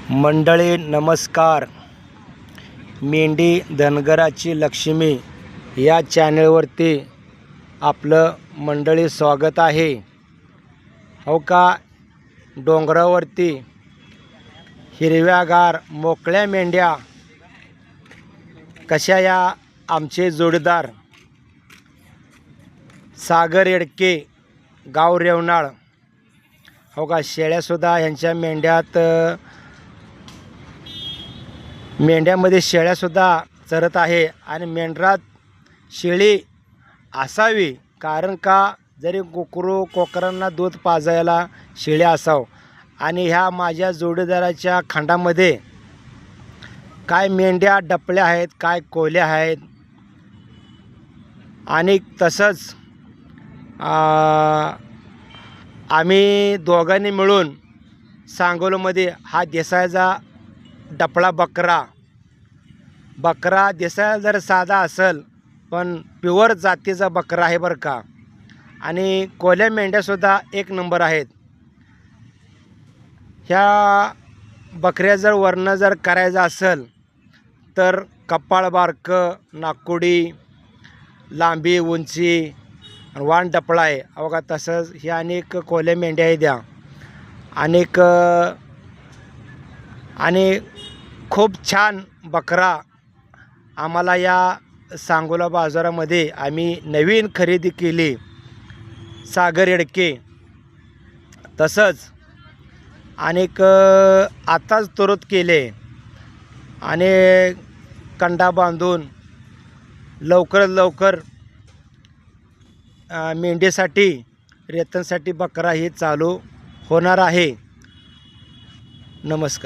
मंडळी नमस्कार. मेंढी धनगराची लक्ष्मी या चॅनलवरती आपलं मंडळी स्वागत आहे. हो का, डोंगरावरती हिरव्यागार मोकळ्या मेंढ्या कशा या आमचे जोडीदार सागर येडके गाव रेवनाळ. हो का, शेळ्यासुद्धा ह्यांच्या मेंढ्यामध्ये शेळ्यासुद्धा चरत आहे. आणि मेंढरात शेळी असावी, कारण का जरी कोकरांना दूध पाजायला शेळी असावं. आणि ह्या माझ्या जोडीदाराच्या खंडामध्ये काय मेंढ्या डपल्या आहेत, काय कोल्या आहेत. आणि तसंच आम्ही दोघांनी मिळून सांगोलमध्ये हा देसाईचा डपळा बकरा दिसायला जर साधा असेल पण प्युअर जातीचा बकरा आहे बरं का. आणि कोल्या मेंढ्यासुद्धा एक नंबर आहेत. ह्या बकऱ्या जर वर्ण जर करायचं असेल तर कपाळ बारकं, नागकुडी, लांबी, उंची, वाण डपळा आहे. अवघा तसंच हे अनेक कोल्या मेंढ्या आहेत द्या. आणि खूप छान बकरा आम्हाला या सांगोला बाजारामध्ये आम्ही नवीन खरेदी केली, सागर येडके. तसंच अनेक आताच तुरत केले आणि कंडा बांधून लवकरात लवकर मेंढीसाठी रेतनसाठी बकरा हे चालू होणार आहे. नमस्कार.